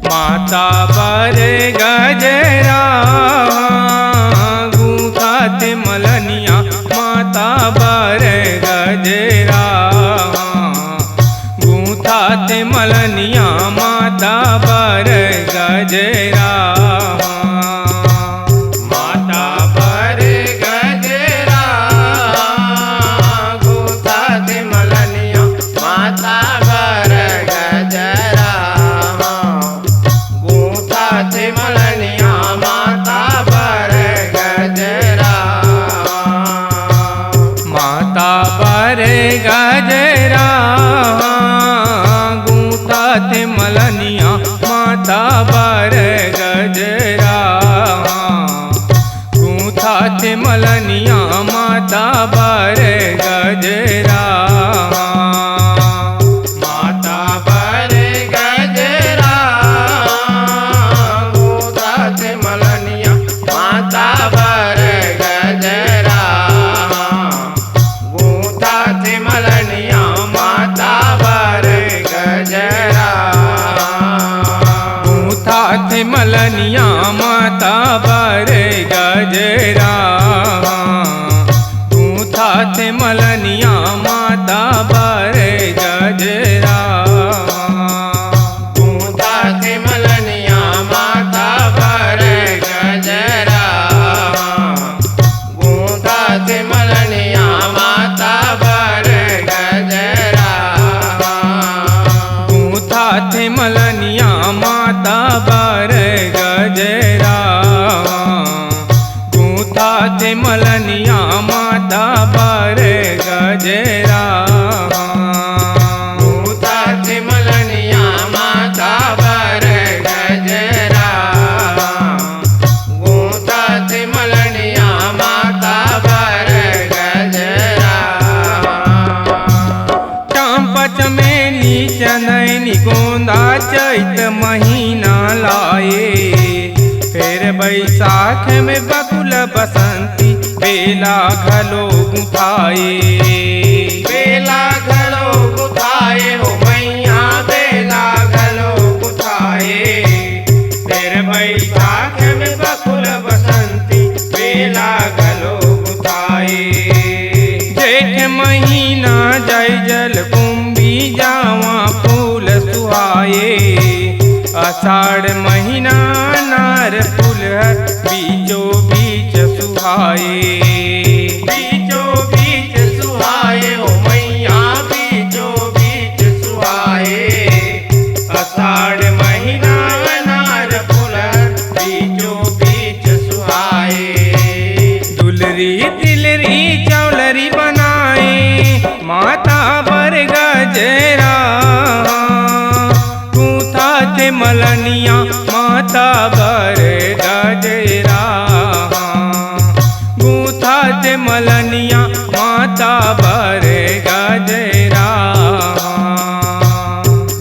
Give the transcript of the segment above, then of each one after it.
माता बर गजरा गूंथत मलनिया माता बर गजरा गूंथत मलनिया माता बर गजरा माता बर गजरा गूंथत मलनिया माता बर गजरा गूंथत मलनिया माता बर गजरा माता बर गजरा गूंथत मलनिया माता बर गजरा गूंथत मलनिया माता बर गजरा माता बर गजरा गूंथत मलनिया माता बर गजरा गूंथत मलनिया माता बर गजरा गूंथत मलनिया माता बर गजरा गूंथत मलनिया माता बर गजरा गूंथत मलनिया माता बर गजरा गूंथत मलनिया माता बर गजरा गूंथत मलनिया माता बर गजरा गूंथत मलनिया माता बर गजरा गूंथत मलनिया माता बर गजरा गूंथत मलनिया माता बर गजरा चांपच मेली चंदनी गोंदा चैत महीना लाए फिर बैसाख में बकुल बसंती बेला घलो गुथाए बेला घलो गुथाए हो मैया बेला घलो गुथाए फिर बैसाख में बकुल बसंती बेला घलो गुथाए जेठ महीना जय जल कुंभी जावा फूल सुहाए आषाढ़ महीना नार फुलहर बीचो बीच सुहाए बीचो बीच सुहाए हो मैया बीचो बीच सुहाए आषाढ़ महीना नार फुलहर बीचो बीच सुहाए दुलरी दिलरी चौलरी बनाए माता बर गजरा गूंथत मलनिया माता बर गजरा गूंथत मलनिया माता बर गजरा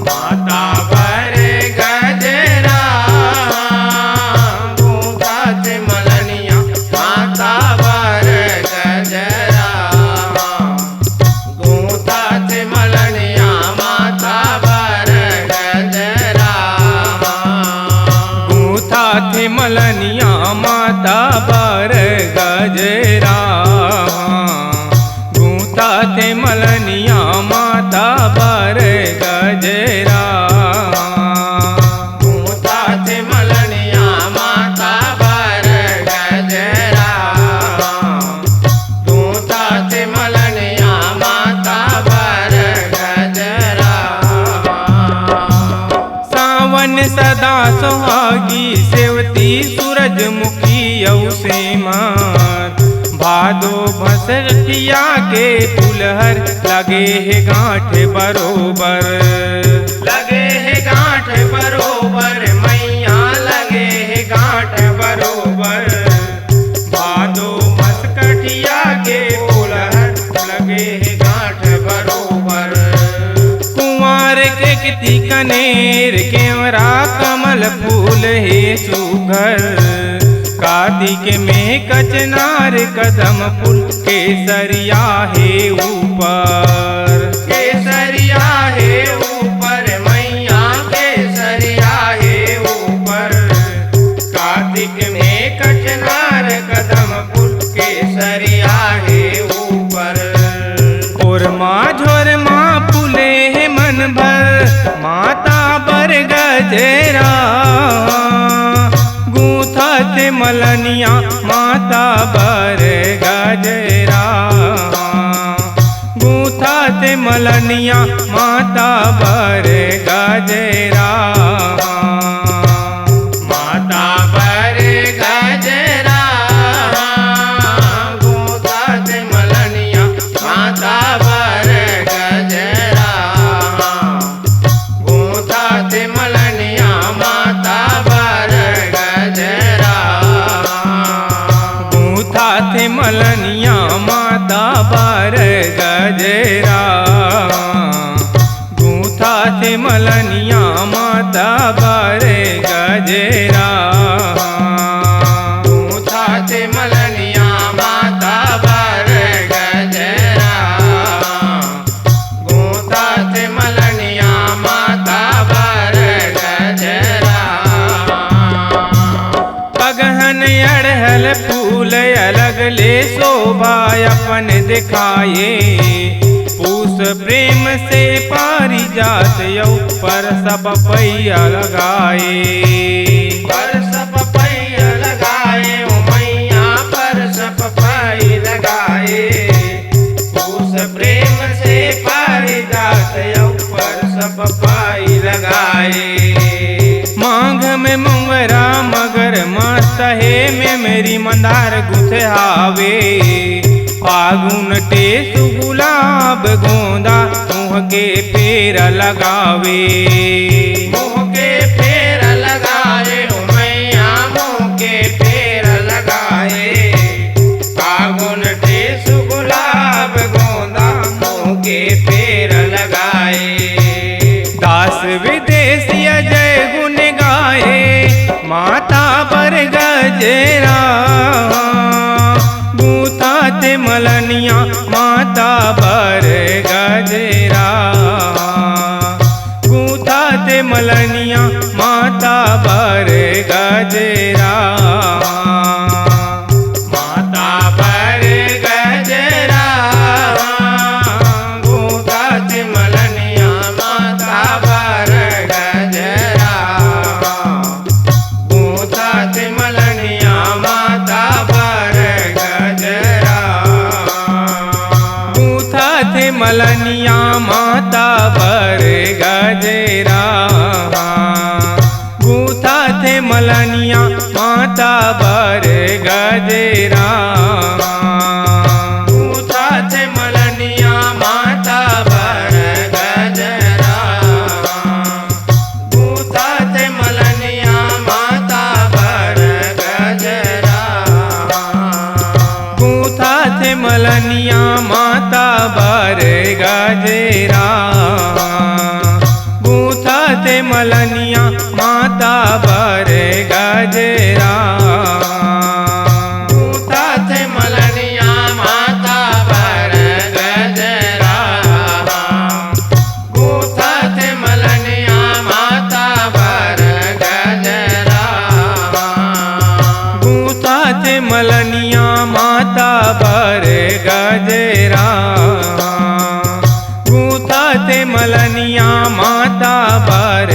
माता बर गजरा गूंथत मलनिया माता बर गजरा गूंथत मलनिया माता बर गजरा गूंथत मलनिया माता बर गजरा गूंथत मलनिया माता बर गजरा गूंथत मलनिया माता बर गजरा गूंथत मलनिया माता बर गजरा सावन सदा सुहागी सेवती सूरजमुखी औसे मात भादो भसरटिया के फुलहर लगे है गांठ बरोबर लगे है गांठ बरोबर मैया लगे है गांठ बरोबर भादो भसकटिया के फुलहर लगे है गांठ बरोबर कुंवर के किति कनेर केवरा कमल फूल है सुघर कार्तिक में कचनार कदम फूल केसरिया है ऊपर केसरिया है ऊपर मैया केसरिया है गजरा गूथा थे मलनिया माता बर गजरा गूथा थे मलनिया माता बर गजरा माता बर गजरा गूथा थे मलनिया माता बर गजरा गूथा थे मलनिया माता बर गजरा गूथा थे मलनिया माता बर गजरा गूथा थे मलनिया माता बर गजरा गूथा थे मलनिया माता बर गजरा गूथा थे मलनिया माता बर गजरा पगहन अड़हल फूल अलग ले शोभा अपन दिखाए पूस प्रेम से पारिजात यौ पर सब पैया लगाए पर सब पैया लगाए ओ मैया पर सब पैया लगाए पूस प्रेम से पारिजात यौ पर सब पैया लगाए मांग में मुंगरा मगर मस्त है में मेरी मंदार गुथहावे फागुन टेसु गुलाब गोंदा मुँह के पेर लगावे मुँह के पेर लगाए ओ मैया मुँह के पेर लगाए फागुन टेसु गुलाब गोंदा मुँह के पेर लगाए दास विदेशी जय गुण गाए माता बर गजरा गूथा थे मलनिया माता बर गजरा गूथा थे मलनिया माता बर गजरा माता बर गजरा गूथा थे मलनिया माता बर गजरा गूथा थे मलनिया माता बर गजरा गूथा थे मलनिया माता बर गजरा गूथा थे मलनिया माता बर गजरा गूथा थे मलनिया माता बर गजरा गूथा थे मलनिया माता बर गजरा गूथा थे मलनिया माता बर गजरा गूथा थे मलनिया माता बर गजरा गूथा थे मलनिया माता बर गजरा गूथा थे मलनिया माता बर गजरा गूथा थे मलनिया माता बर गजरा गूथा थे मलनिया माता बर